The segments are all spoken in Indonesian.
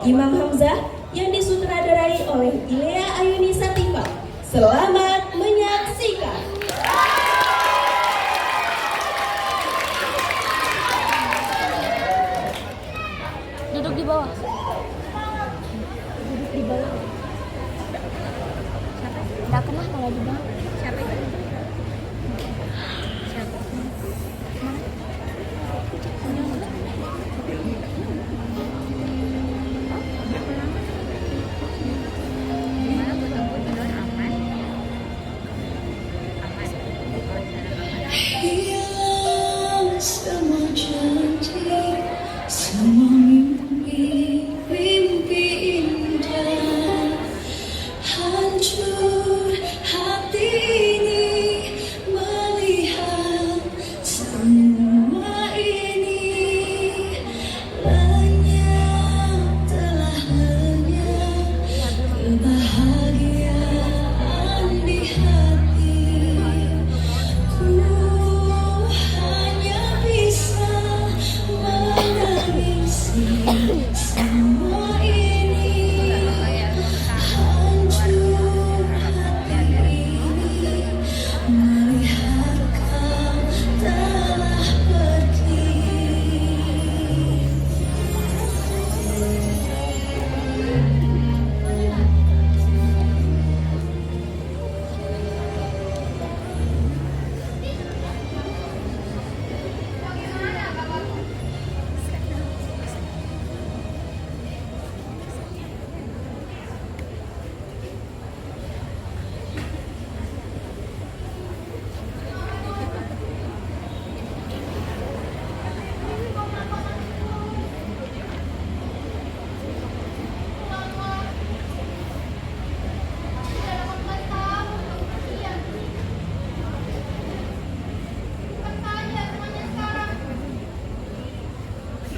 Imam Hamzah yang disutradarai oleh Ilea Ayuni Sativa. Selamat menyaksikan. Duduk di bawah. Duduk di bawah. Nggak kena malah di bawah. Siapa itu? Siapa? Hilang semua janji, semua mimpi, mimpi indah. Hancur hati ini melihat semua ini. Lenyap telah lenyap kebahagiaan di hati. Ku hanya bisa menangisi semua ini. Hancur hati ini melihat kau telah pergi.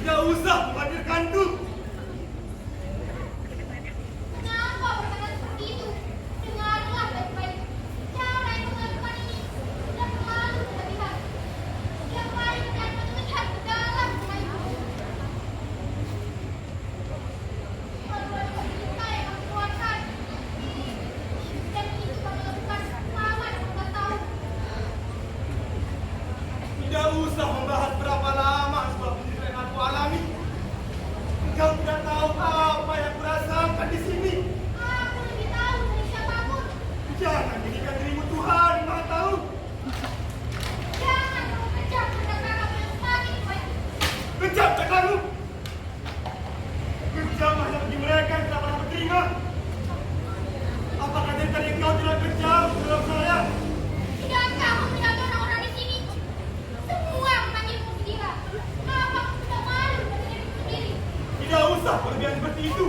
Tidak usah menghadirkanku. Kenapa berkata seperti itu? Dengarlah baik-baik. Cara yang melakukan ini sudah terlalu berlebihan. Setiap kali kita melihat ke dalam rumah itu, perbuatan kita yang kamu keluarkan. Dan itu kamu lakukan selama 12 tahun. Tidak usah membahas berapa lama sebuah penderitaan yang aku alami. Engkau tidak tahu apa yang kurasakan di sini. Aku lebih tahu dari siapapun. Jangan jadikan dirimu Tuhan yang Maha Tahu. Jangan kamu kejam terhadap kakakmu yang semakin baik. Kejam cakamu. Kejam hanya bagi mereka yang tidak pernah berterima. Apakah dari tadi engkau tidak kejam terhadap saya? Tidakkah kamu melihat orang-orang di sini? Semua memanggilmu gila. Apa kamu tidak malu dengan dirimu sendiri? Tidak usah berlebihan seperti itu.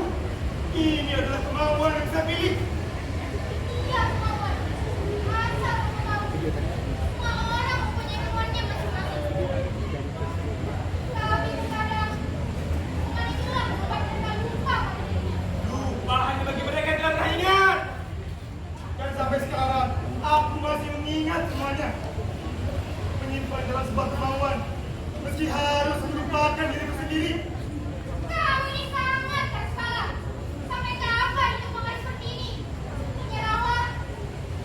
Ini adalah kemauan yang saya pilih. Iya, kemauan. Asal kamu tahu, semua orang mempunyai kemauannya masing-masing. Tapi terkadang, dengan itulah membuat mereka lupa pada dirinya. Lupa hanya bagi mereka yang tidak pernah ingat. Dan sampai sekarang, aku masih mengingat semuanya. Menyimpan dalam sebuah kemauan, meski harus melupakan diriku sendiri. Kau ini sangat keras kepala. Sampai kapan hidup mengalir seperti ini? Menyerahlah.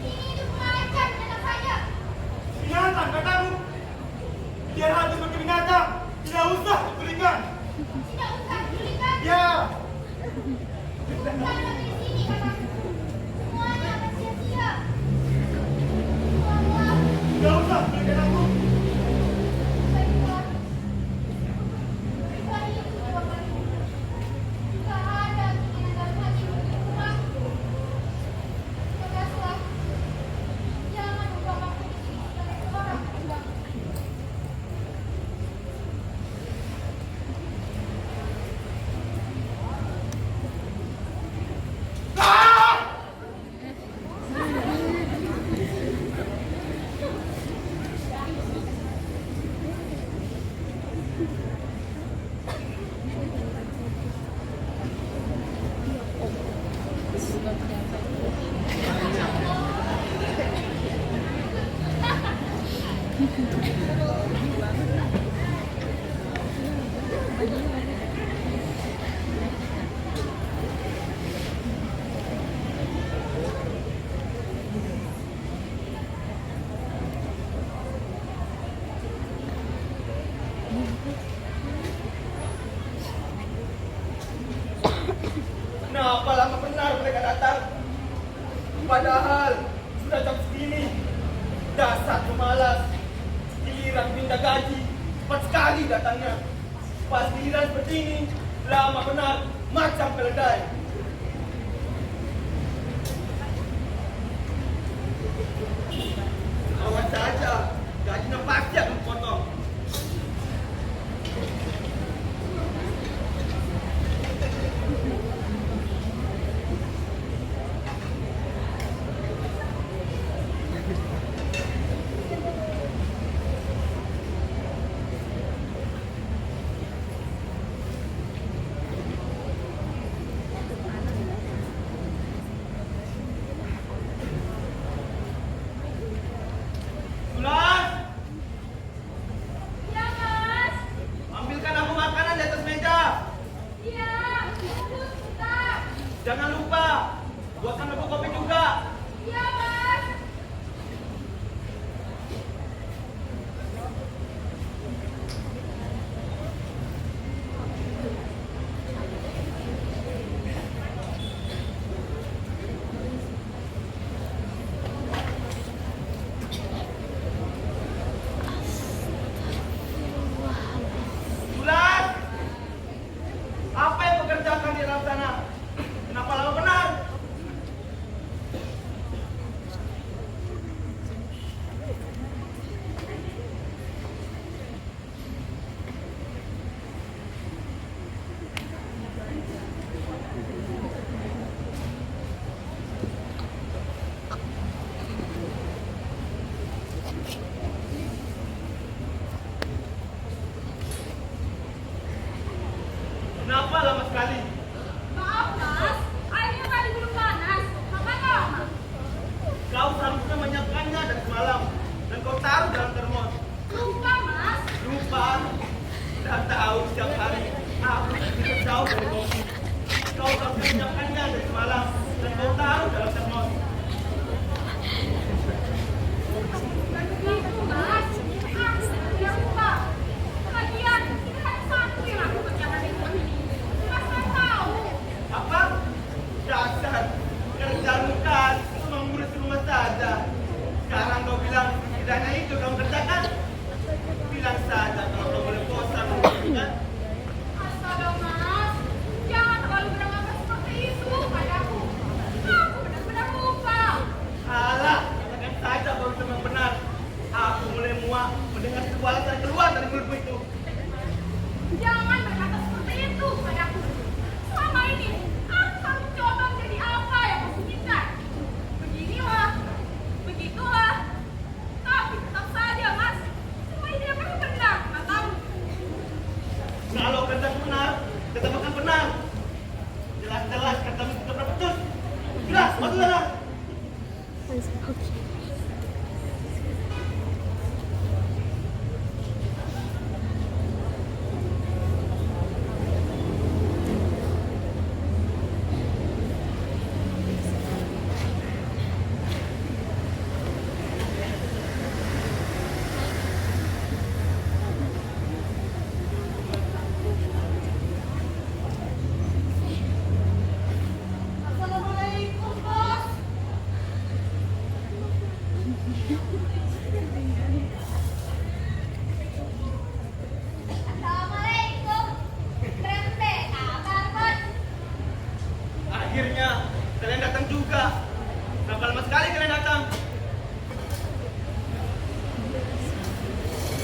Ini hidup mengancam datang saja. Kenapa lama benar mereka datang? Padahal sudah jam segini. Dasar pemalas. Giliran minta gaji, cepat sekali datangnya. Pas giliran seperti ini, lama benar, macam keledai. Awas saja, gajinya pasti akan potong. Bulan, Iya, Mas. ambilkan aku makanan di atas meja. Iya, tunggu sebentar. Jangan lupa, buatkan aku kopi juga. Iya, Mas. Bulan, apa yang kau kerjakan di dalam sana? Kenapa lama benar? Kenapa lama sekali? Maaf, Mas. Airnya tadi belum panas. Makanya lama. Kau seharusnya menyiapkannya dari semalam dan kau taruh dalam termos. Lupa, Mas. Lupa, sudah tahu setiap hari aku tidak jauh dari kopi. Kau harus menyiapkannya dari semalam dan kau taruh dalam termos. Begitu, Mas. Aku tidak lupa. Lagian, ini hanya satu yang aku kerjakan di rumah ini. Mas kan tahu. Apa? Dasar kerjamu kan cuma mengurus rumah saja. Sekarang kau bilang tidak hanya itu kamu kerjakan. Bilang saja kalau kau boleh bosan kan? Astaga, Mas. Jangan terlalu beranggapan seperti itu padaku. Aku benar-benar lupa. Alah, katakan saja baru memang benar. Aku mulai muak mendengar sebuah alasan keluar dari mulutmu itu. Jangan berkata seperti itu padaku. Selama ini, aku selalu coba menjadi apa yang kau inginkan. Beginilah, begitulah. Tapi tetap saja, Mas. Semua ini akan benar, Mas tahu. Kalau katamu benar, tetap akan benar. Jelas-jelas katamu tetap betul. Jelas, masuklah. Assalamualaikum, Bos. Assalamualaikum. Krempe, kabar, Bos? Akhirnya kalian datang juga. Berapa lama sekali kalian datang?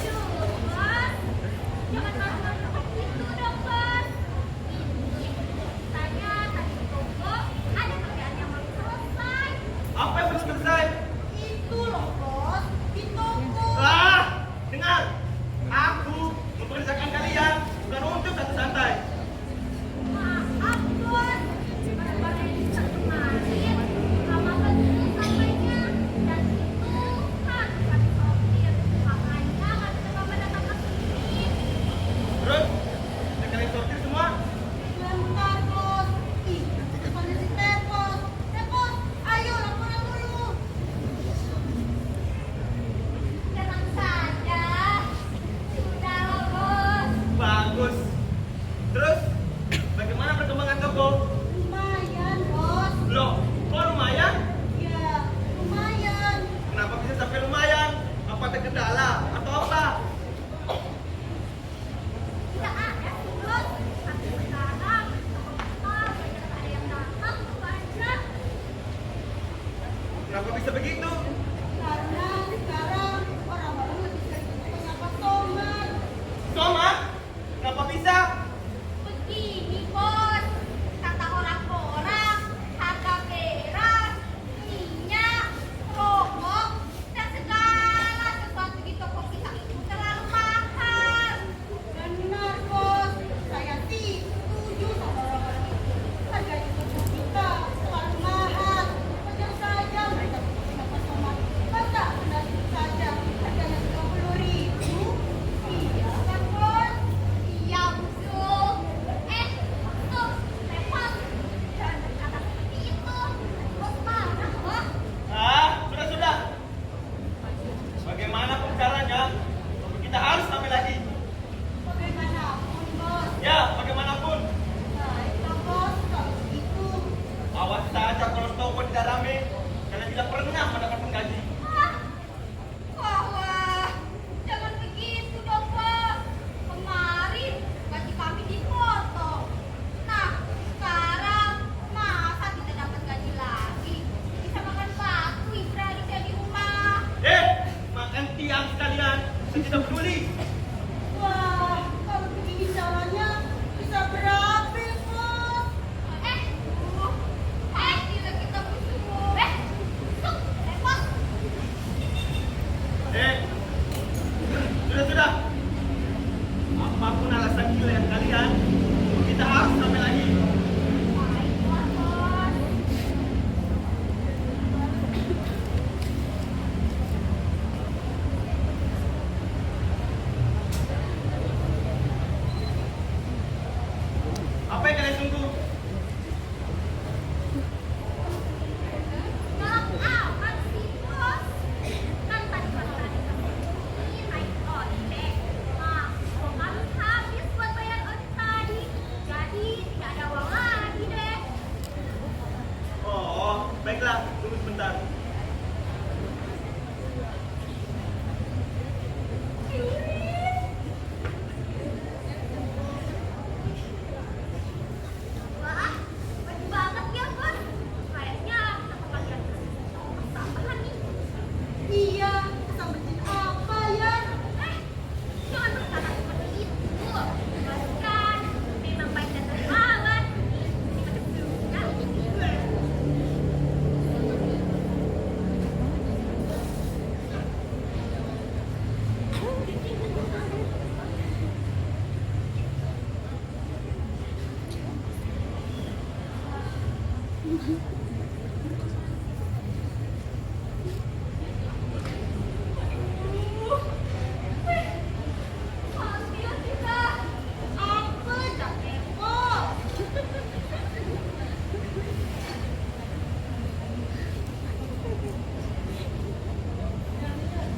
Duh, Bos. Jangan marah-marah seperti itu dong, Bos. Tanya tadi di toko ada kerjaan yang belum selesai. Apa yang belum selesai? Itu loh, Bos. Di toko. Ah, dengar. Aku mempekerjakan kalian bukan untuk santai. Maaf, Bos. Barang-barang yang bisa kemarin bisa begitu? Karena sekarang orang-orang lebih sering mengapa Somad. Somad? Kenapa bisa? Begini bos, kata orang-orang harga beras, minyak, rokok, dan segala sesuatu di toko kita itu terlalu mahal. Benar bos, saya sih setuju sama orang itu. Harga di toko kita terlalu mahal. Wajar saja mereka mengapa Somad. Masa benar itu saja harganya 30.000? Iya kan bos? Iya betul. Betul, repot. Jangan berkata seperti itu. Bos marah bos. Sudah. Bagaimanapun caranya, kita harus sampai lagi. Bagaimanapun bos. Ya, bagaimanapun. Baiklah bos, kalau begitu. Awas saja kalau toko tidak rame, kalian tidak pernah mendapatkan gaji. Wah, jangan begitu dong bos. Kemarin gaji kami dipotong. Nah, sekarang masa tidak dapat gaji lagi? Bisa makan batu Ibrahim di rumah. Makan tiang sekalian, saya tidak peduli. Wah, kalau begini caranya bisa berapa bos? Tidak kita butuh. Repot. Sudah. Apapun alasan kalian, kita harus sampai lagi. Baiklah bos. Apa yang kalian tunggu? Galak amat sih bos. Kan tadi pagi ini naik ojek. Nah, kok kami habis buat bayar ojek tadi. Jadi tidak ada uang lagi deh. Oh, baiklah, tunggu sebentar. Wah, baik banget ya bos. Kayaknya kita kebagian tambahan nih. Iya, tambahin apa ya? Jangan berkata seperti itu. Bahkan memang baik dan dermawan. Ambil kita. Apa dah kepo?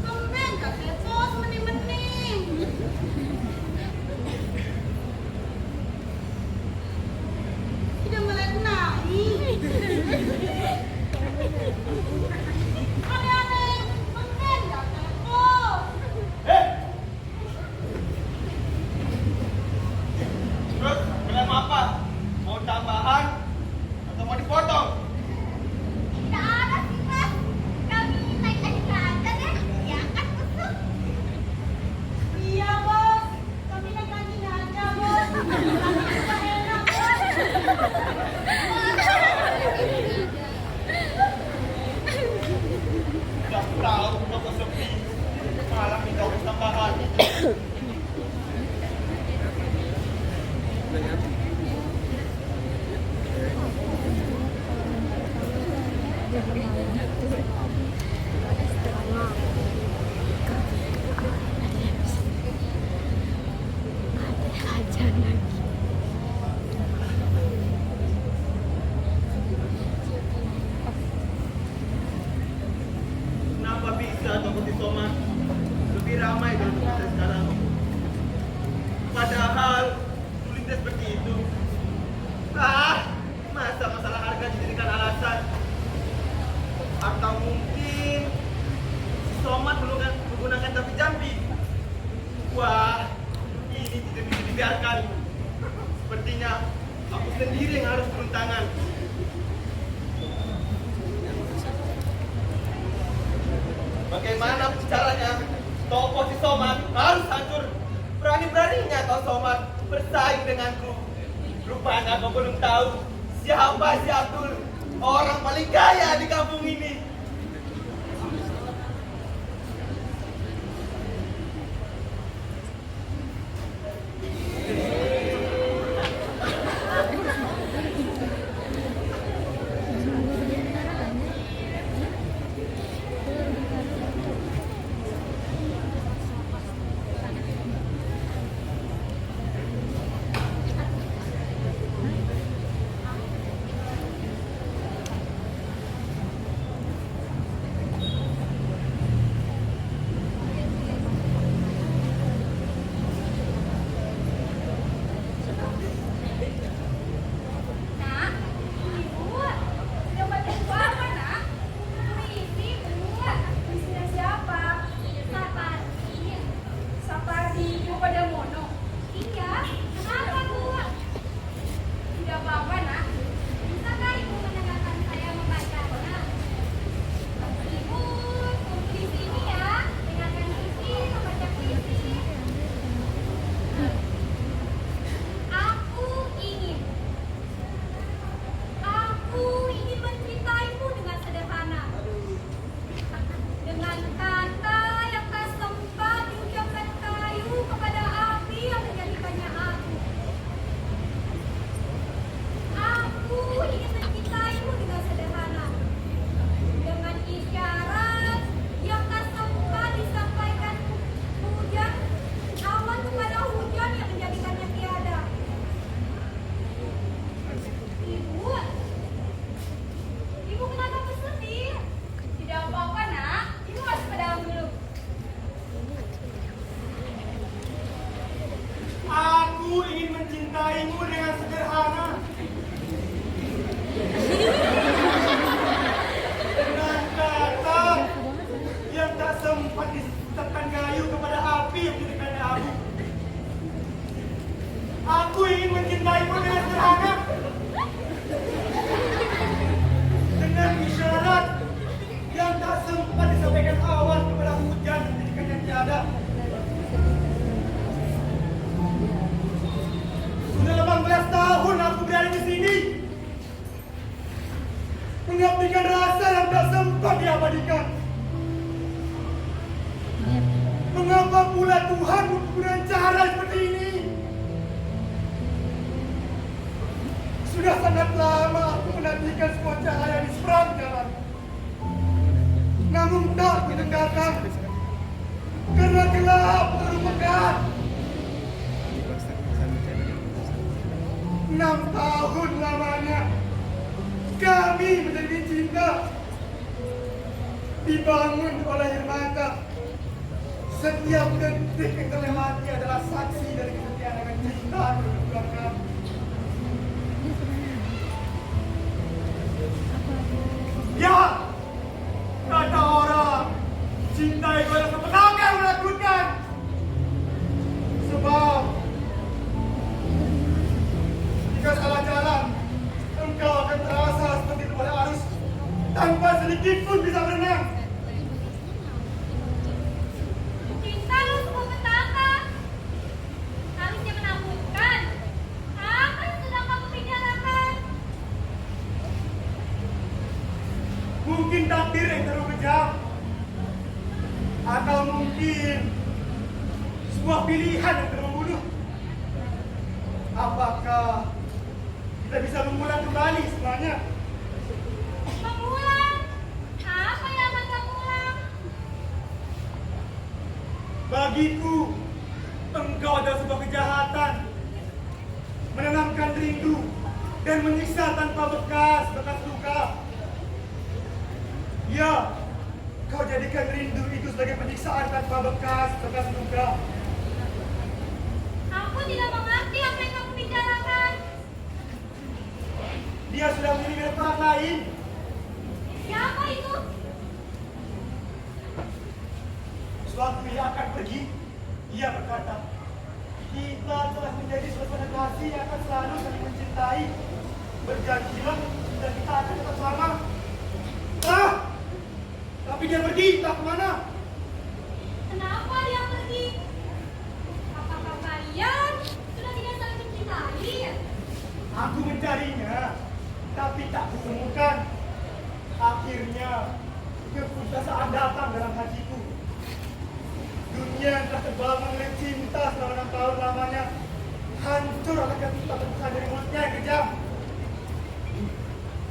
Kemen dah kepo semening-mening. Tidak melihat naik. Aneh-aneh, kemen dah kepo. Terus, kalian mau apa? Mau tambahan atau mau dipotong? Tidak ada sih mas. Kami naik aja deh. Ya kan busuk. Iya bos. Kami naik aja bos. Kami juga enak bos. Sudah tahu toko sepi, malah minta uang tambahan. Kenapa bisa toko di Somad lebih ramai dari toko saya sekarang? Padahal kulitnya seperti itu. Masa masalah harga dijadikan alasan? Atau mungkin si Somad menggunakan tapi jambi? Wah, ini tidak bisa dibiarkan. Sepertinya aku sendiri yang harus turun tangan. Bagaimana caranya? Toko si Somad harus hancur. Berani-beraninya kau Somad bersaing denganku. Rupanya kau belum tahu siapa si Abdul, orang paling kaya di kampung ini. Nak, Ibu, sudah baca buku apa, Nak? Puisi, buat. Puisinya siapa? Sapardi. Sapardi Ibu pada Mono? Iya. Kenapa, Bu? Tidak apa-apa, Nak. Bisakah Ibu mendengarkan saya membacanya? Ibu, tunggu di sini ya. Dengarkan puisi, membaca puisi. Aku ingin mencintaimu dengan sederhana. Dengan kata yang tak sempat diucapkan kayu kepada api yang menjadikannya abu. Aku ingin mencintaimu dengan sederhana. Dengan isyarat yang tak sempat disampaikan hujan, awan kepada hujan yang menjadikannya tiada. Ibu kenapa bersedih? Tidak apa-apa, Nak. Ibu masuk ke dalam dulu. Aku ingin mencintaimu dengan sederhana. Dengan kata yang tak sempat diucapkan kayu kepada api yang menjadikannya abu. Aku ingin mencintaimu dengan sederhana. Dengan isyarat yang tak sempat disampaikan awan kepada hujan yang menjadikannya tiada. Sudah 18 tahun aku berada di sini, mengabdikan rasa yang tak sempat diabadikan. Mengapa pula Tuhan menggunakan cara seperti ini? Sudah sangat lama aku menantikan sebuah cahaya di seberang jalan. Namun tak didengarkan karena gelap terlalu pekat. 6 tahun lamanya kami menjadi cinta, dibangun oleh air mata. Setiap detik yang terlewati adalah saksi dari kesetiaan dengan cinta berdua kami. Ya, kata orang, cinta itu adalah sebenarnya yang menakutkan. Sebab jika salah jalan, engkau akan terasa seperti terbawa arus tanpa sedikit pun bisa berenang. Cinta lu semua petaka. Harusnya menakutkan. Apa yang sedang kamu bicarakan? Mungkin takdir yang terlalu kejam, atau mungkin sebuah pilihan yang terlalu membunuh. Apakah kita bisa mengulang kembali semuanya? Mengulang? Apa yang akan kamu ulang? Bagiku, engkau adalah sebuah kejahatan, menanamkan rindu dan menyiksa tanpa bekas luka. Ya, kau jadikan rindu itu sebagai penyiksaan tanpa bekas luka. Aku tidak mengerti apa yang kamu bicarakan. Dia sudah memilih milik orang lain. Siapa itu? Suatu ia akan pergi, ia berkata, kita telah menjadi suasana kasih yang akan selalu saling mencintai. Berjanjilah dan kita akan tetap sama. Tapi dia pergi, entah kemana. Kenapa dia pergi? Apakah kalian sudah tidak saling mencintai? Aku mencarinya, tapi tak kutemukan. Akhirnya, keputusasaan datang dalam hatiku. Dunia yang telah terbangun oleh cinta selama 6 tahun lamanya hancur oleh kata terpesan dari mulutnya yang kejam.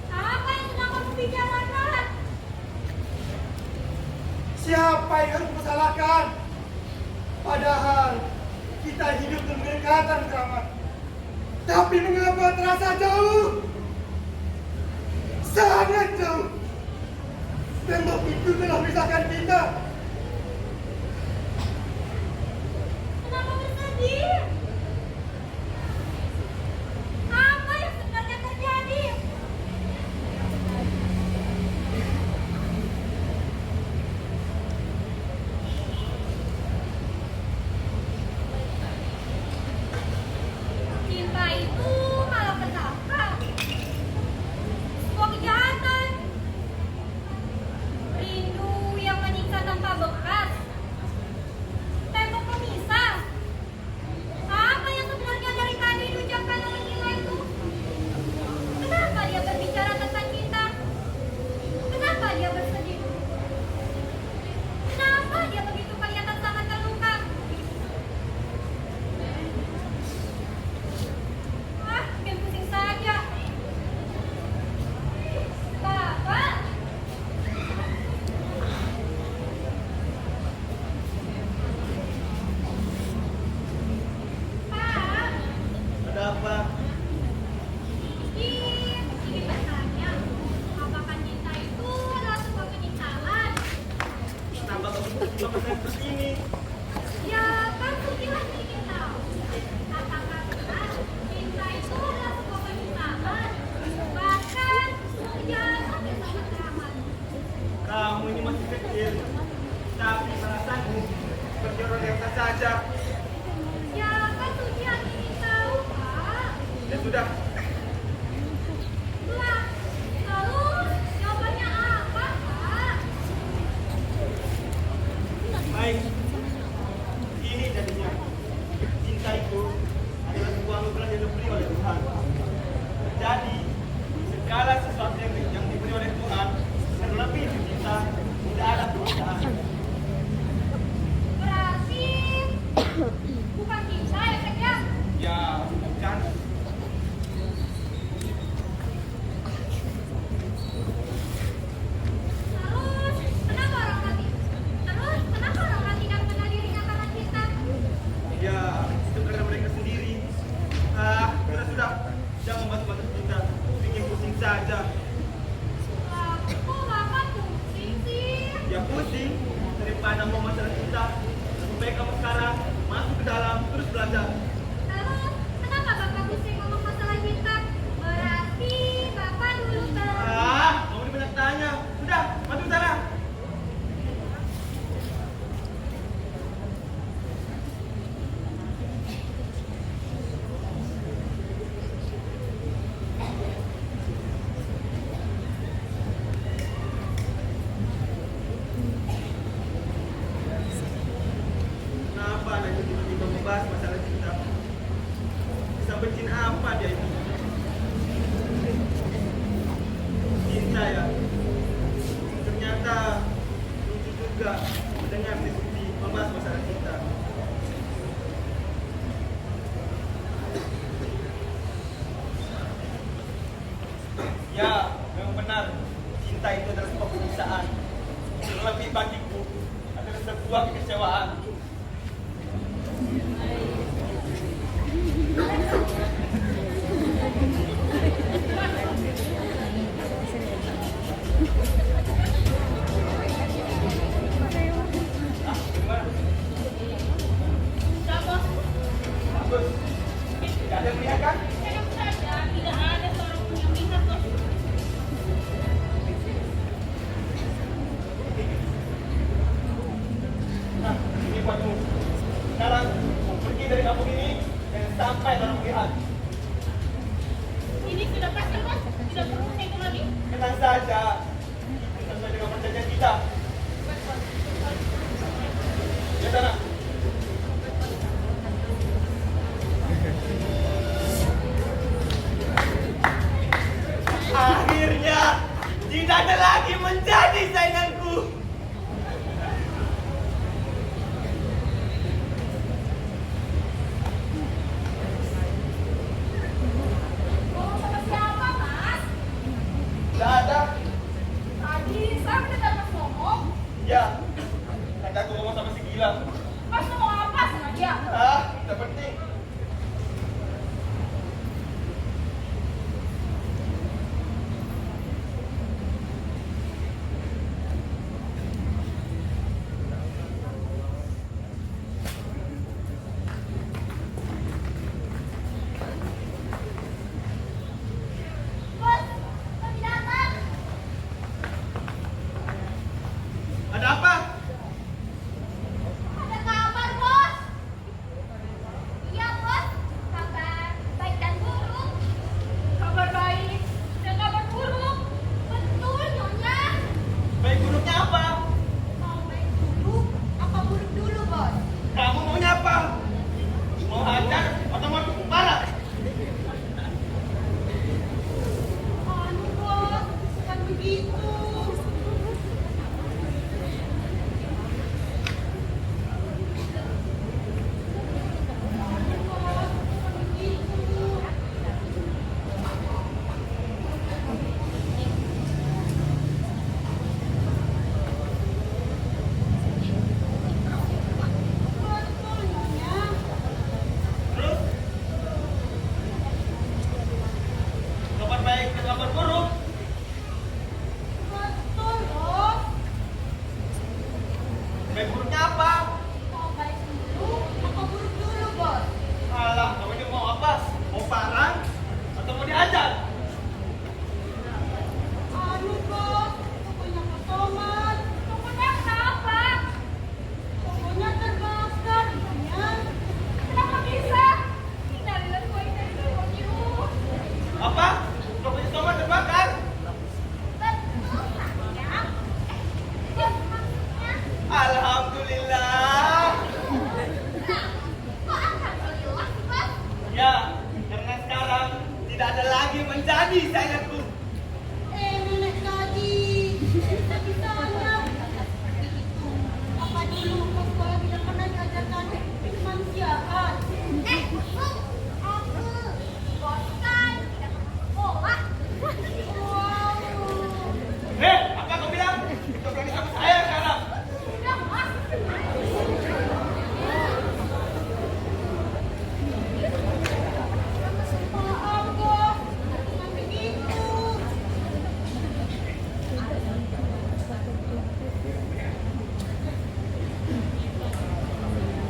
Apa yang sedang kamu bicarakan? Siapa yang harus kusalahkan? Padahal kita hidup dalam kedekatan keramat. Tapi mengapa terasa jauh? Sangat jauh. Tembok itu telah memisahkan kita. Kenapa bersedih? Apa yang sebenarnya terjadi? Cinta itu malah petaka. Sebuah kejahatan. Rindu yang menyiksa tanpa bekas. Tembok pemisah. Apa yang sebenarnya dari tadi diucapkan oleh Nila itu? Kenapa dia berbicara tentang cinta? Kenapa dia bersedih? Kenapa dia begitu kelihatan sangat terluka? Bikin pusing saja. Bapak, Pak, Ada apa? ingin bertanya, apakah cinta itu adalah sebuah penyiksaan? Kenapa kamu tiba-tiba bertanya seperti ini? Ya, kan Sukilah ingin tahu. Apakah benar cinta itu adalah sebuah penyiksaan? Bahkan kejahatan yang sangat teramat. Kamu ini masih kecil, tapi perasaanmu seperti orang dewasa saja. Ya, kan Sukilah ingin tahu, Pak. Ya sudah, Lah, lalu jawabannya apa, Pak? baik. Ini jadinya. Cinta itu adalah sebuah anugerah yang diberi oleh Tuhan. Jadi, segala sesuatu yang diberi oleh Tuhan, terlebih di cinta, tidak ada perbedaan. Berarti bukan cinta ya, Cek ya? Ya, bukan. Kenapa orang tidak mengenal dirinya karena cinta? Ya, itu karena mereka sendiri. Sudah. Jangan membahas cinta. Bikin pusing saja. Kok Bapak pusing sih? Ya pusing. Daripada mau masalah cinta. Lebih baik kamu sekarang masuk ke dalam, terus belajar. Terus, kenapa Bapak pusing ngomong masalah cinta? Berarti Bapak dulu Kamu ini banyak tanya. Sudah, masuk ke sana. Kenapa anak itu tiba-tiba membahas masalah cinta? Sampai cinta apa dia itu? Cinta ya. Ternyata lucu juga mendengar diskusi membahas masalah cinta. Ya, memang benar. Cinta itu adalah sebuah penyiksaan. Terlebih bagiku adalah sebuah kekecewaan. Bagus. Tidak ada yang lihat kan? tidak ada seorang pun yang lihat kok. Nah, ini buatmu. Sekarang pergi dari kampung ini dan sampai orang melihat. tidak ada lagi menjadi sainganku. Ngomong sama siapa, Mas? Tidak ada. Tadi saya mendengar Mas ngomong. Ya, kata aku ngomong sama si Gilang. Mas ngomong apa sama dia? Ah, tidak penting. Bos, kami datang. Ada apa? Ada kabar, Bos. Iya, Bos. Kabar baik dan buruk. Kabar baik dan kabar buruk. Betul, Nyonya. Baik buruknya apa? Mau baik dulu, apa buruk dulu, Bos? Kamu maunya apa? Mau hajar atau mau marah? Anu, Bos, bukan begitu. Terus? Kabar baik dan kabar buruk? Betul, Bos. Baik buruknya apa? Mau baik dulu, apa buruk dulu, Bos? Alah, kamu ini mau apa? Mau parang atau mau diajar? Anu, Bos, tokonya kosongan. Tokonya kenapa? Tokonya terbakar, Nyonya. Kenapa bisa? Innalillahi wa inna ilaihi raji'un. Apa? Tokonya Soma terbakar? Betul, sayang. Ya, maksudnya. Alhamdulillah. Kok alhamdulillah, Bos? Ya, karena sekarang tidak ada lagi menjadi sainganku. Nenek tadi bisa-bisanya seperti itu. Apa dulu kau sekolah tidak pernah diajarkan kemanusiaan? Bu, aku bosan tidak pernah sekolah. Wow. Apa kau bilang? Kau berani sama saya sekarang? Sudah, Mas. Maaf, Bos. Bukan begitu.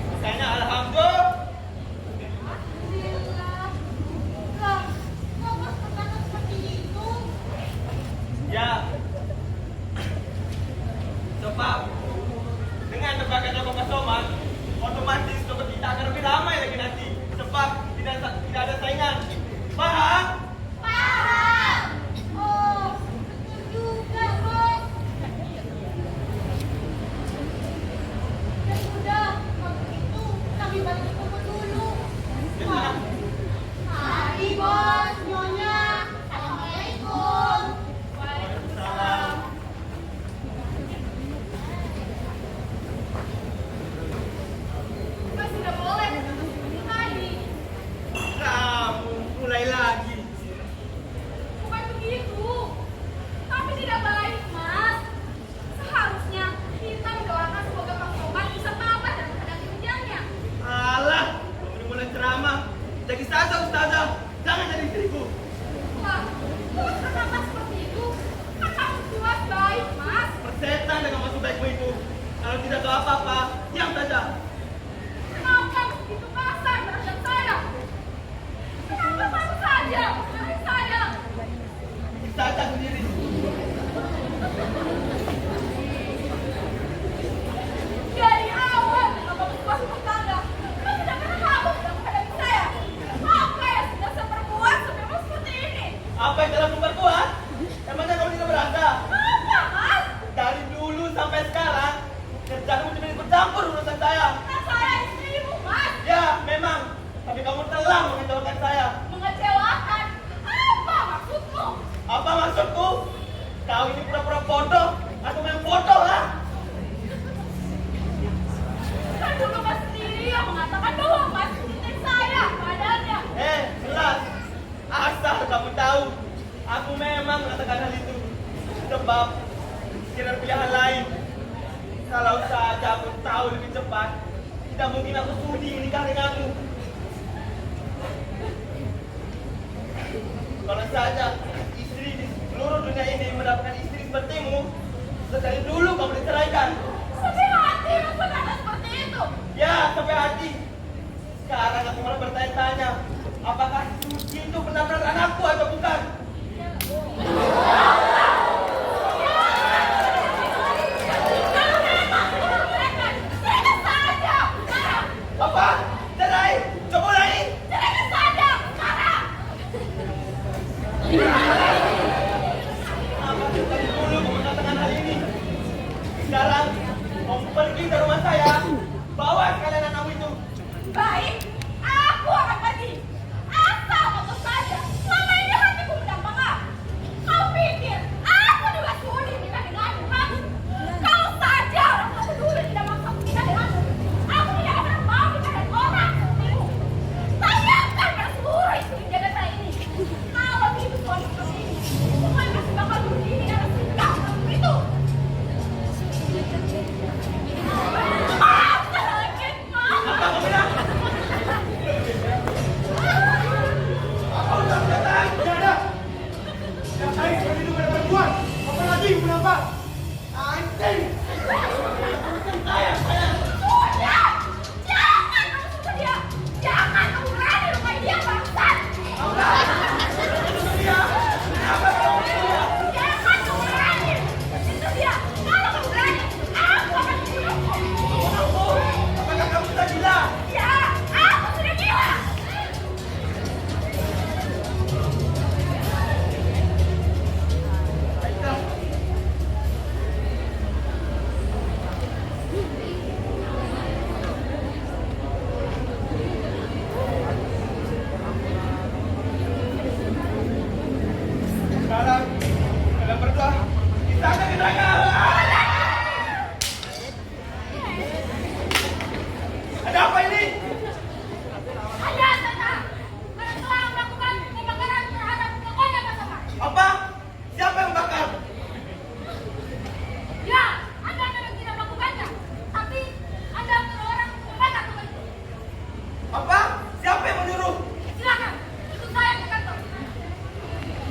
Makanya alhamdulillah. Alhamdulillah. Lah, kok Bos berkata seperti itu? Ya. Sebab dengan terbakarnya Bapak Soman, otomatis toko kita akan lebih ramai lagi nanti. Sebab tidak ada saingan. Paham? Paham. Oh, betul juga, Bos. Ya sudah, kalau begitu kami balik ke toko dulu. Ya, Mari, Bos, Nyonya. Assalamualaikum. Waalaikumsalam. Mas sudah boleh. Tadi. Kamu mulai lagi. Bukan begitu. Tapi tidak baik, Mas. Seharusnya kita mendoakan semoga Pak Soman bisa tabah dan menghadapi ujiannya. Alah, kamu ini mulai ceramah. Jadi saja ustazah, jangan jadi istriku. Wah, kok kenapa seperti itu? Kan kamu jelas baik, Mas. Persetan dengan maksud baikmu itu. Kalau tidak tahu apa-apa, diam saja. Kenapa begitu kasar terhadap saya? Kenapa baru saja memarahi saya? Saja sendiri. Dari awal, kamu berbuat rumah tangga. Kamu tidak pernah kabur dalam menghadapi saya. Apa yang sudah saya perbuat sampai Mas seperti ini? Apa yang telah memperbuat? Emangnya kamu tidak merasa? Apa, Mas? Dari dulu sampai sekarang, kerjaanmu tidak bercampur urusan saya. memang mengatakan hal itu. Sebab tidak ada pilihan lain. Kalau saja aku tahu lebih cepat, tidak mungkin aku sudi menikah denganmu. Kalau saja istri di seluruh dunia ini mendapatkan istri sepertimu, sekali dulu kamu diceraikan. Sampai hati lu berkata seperti itu. Ya, sampai hati. Sekarang aku malah bertanya-tanya, apakah Suci itu benar-benar anakku atau bukan? Apa? Cerai? Coba ulangi. Ceraikan saja, marah. Apa tadi dulu kamu mengatakan hal ini? Sekarang kamu pergi ke rumah saya, bawa sekalian anakmu itu. Baik, aku akan pergi. Asal kamu saja, selama ini hatiku mendampang aku. Kau pikir aku juga sudi menikah denganmu, kan? Kalau saja orang tua dulu tidak maksa menikah denganmu, aku tidak akan mau menikah dengan orang sepertimu. Tanyakan pada seluruh istri di Jakarta ini. Kalau begitu suami seperti ini, semuanya pasti bakal bunuh diri karena sikap kamu itu. Maaf, sakit, maaf. Apa kamu bilang? Kau tak datang? Tidak ada. Yang baik seperti itu pada perempuan. Apalagi kenapa? Anjing. Saya. Sudah! Jangan kamu suka dia! Jangan kamu berani lukai dia, bangsat! Kenapa kamu dia? Jangan kamu berani! Itu dia! Kalau kamu berani, aku akan membunuhmu! Apakah kamu sudah gila? Ya, aku sudah gila! Baiklah. Sekarang kalian berdua kita akan ke neraka. Ada apa ini? Ada saja! Karena telah melakukan pembakaran terhadap tokonya bersama. Apa? Siapa yang bakar? Ya, Anda memang tidak melakukannya. Tapi, Anda seorang membakar toko itu. Apa? Siapa yang menyuruh? Silakan, itu saya ke kantor.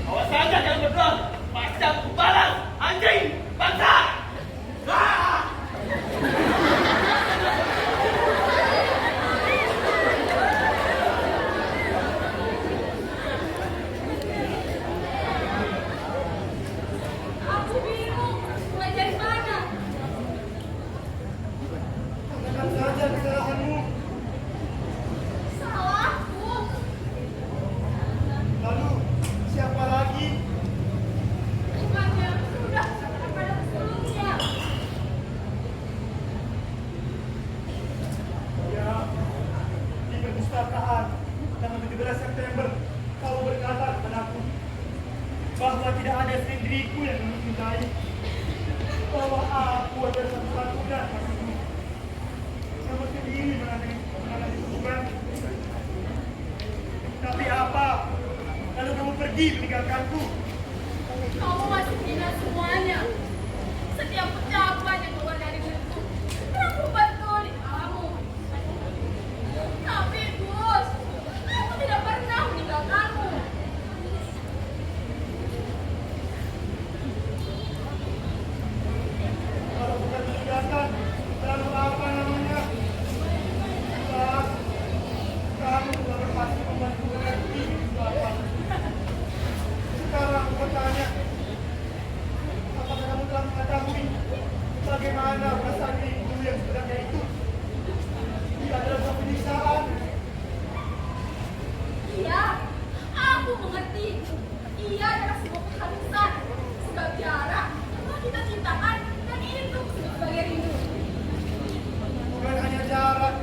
Awas saja kalian berdua. Pasti aku balas. Anjing! Bangsa! Ah! Aku bingung, mulai dari mana? Katakan saja kesalahanmu. Salahku. Lalu siapa lagi? Bukannya sudah katakan pada sebelumnya. Ya, di perpustakaan tanggal 17 September kau berkata kepadaku bahwa tidak ada selain diriku yang mencintai, bahwa aku adalah satu-satunya kasihmu. Kamu sendiri menangani hubungan. Tapi apa? Lalu kamu pergi meninggalkanku. Kamu masih hina semuanya. Setiap ucapan yang keluar dari mulutku terlalu betul di kamu. Tapi Gus, aku tidak pernah meninggalkanmu. Kalau bukan meninggalkan, lalu apa namanya? Bah, kamu telah berpasti membantu mengerti itu apa. Sekarang aku bertanya, apakah kamu telah mengetahui bagaimana perasaan rindu yang sebenarnya itu? Dia adalah sebuah penyiksaan. Iya, aku mengerti. Ia adalah sebuah keharusan, sebab jarak telah kita ciptakan dan itu sebagai rindu. Bukan hanya jarak,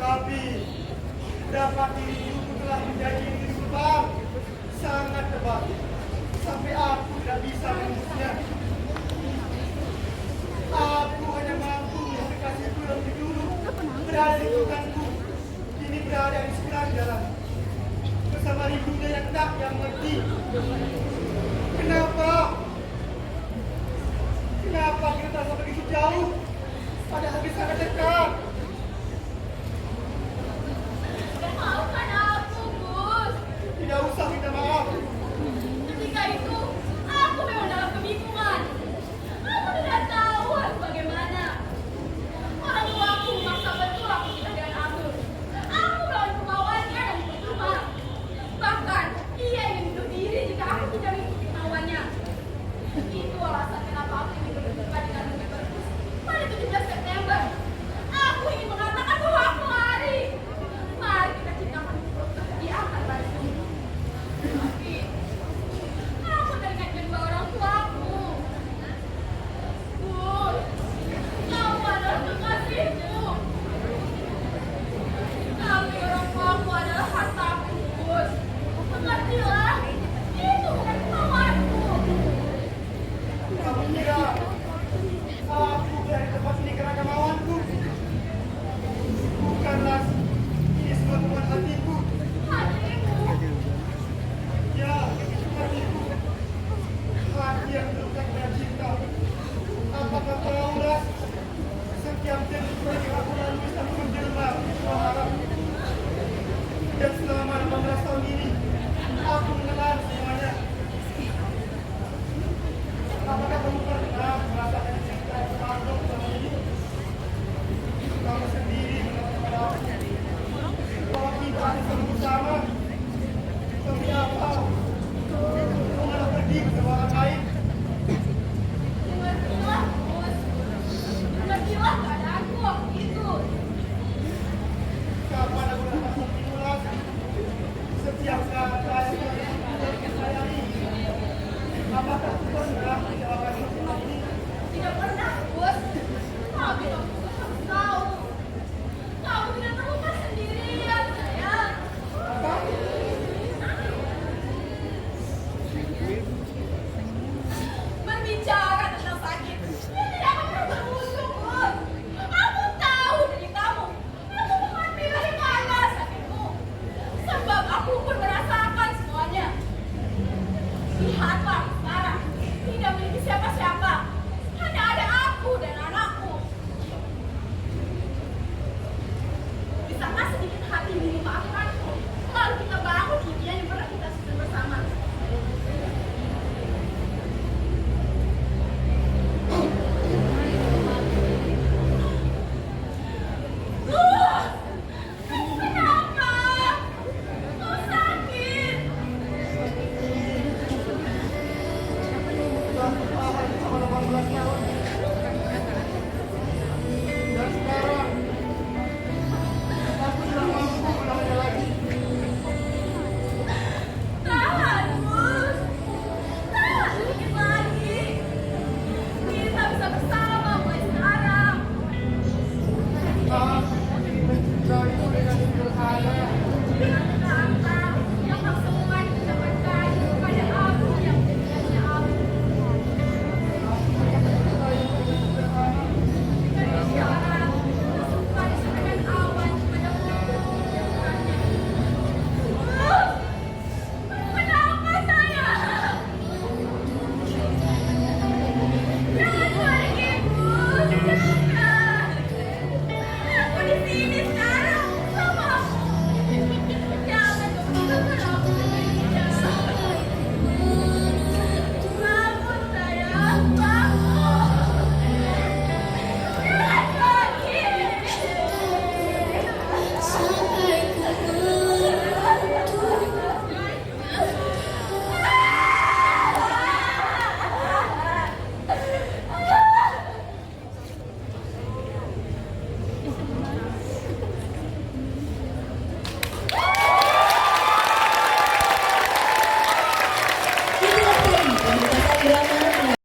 tapi dapat diriku telah menjadi diri tebal, sangat tebal, sampai aku tidak bisa menembusnya. Aku hanya mampu melihat kasihku yang lebih dulu berada di tanganku, kini berada di seberang jalan. bersama rindunya yang tak yang mengerti. Kenapa? Kenapa kita terasa begitu jauh? Padahal di sana dekat. Maafkan aku, Gus. Tidak usah minta maaf. Ketika itu, aku memang dalam kebingungan. Aku tidak tahu harus bagaimana. Orang tuaku memaksa betul aku nikah dengan Abdul. Aku melawan kemauannya dan percuma. Bahkan, ia ingin bunuh diri jika aku tidak mengikuti kemauannya. Itu alasan kenapa aku ingin berjumpa dengan Umi Berkus pada 17 September. Aku ingin mengatakan bahwa aku lari. Mari kita ciptakan kebahagiaan pada sini. Tapi, aku teringat kedua orang tuaku. Gus, kamu adalah kekasihku. Tapi orang tuaku adalah hartaku, Gus. Mengertilah, itu bukan kemauanku. Kamu kira aku dari tempat ini karena kemauanku? Bukanlah, ini semua teman hatiku. Hatimu, Ya, hatiku. Hati yang terluka dengan cinta. Apakah tahu, Ras? Setiap detik yang aku lalui selalu menjelma sebuah harap. Dan selama 18 tahun ini, aku mengenal semuanya. Apakah kamu pernah merasakan cinta yang makhluk selama ini? Kamu sendiri mengatakan pada aku bahwa kita akan selalu bersama. Tapi apa? Kamu malah pergi bersama orang lain. mengertilah, Gus. Mengertilah keadaanku waktu itu. Kapan aku dapat stimulasi? Setiap kata yang aku sayangi. Apakah aku pernah menjawabkan pertanyaan ini? Tidak pernah, Gus. Tapi kamu harus tahu. Kamu tidak terluka sendirian, sayang. Apa? Berbicara tentang sakit, ini tidak akan pernah berujung, Gus. Aku tahu dari kamu. Aku mengerti dari mana sakitmu. Sebab aku pun merasakan semuanya. Lihatlah sekarang, tidak memiliki siapa-siapa. Hanya ada aku dan anakku. Bisakah sedikit hati ini dimaafkanku? Lalu kita bangun impian yang pernah kita susun bersama. Gus! Kenapa? Kau sakit? Telah bertahan selama 18 tahun.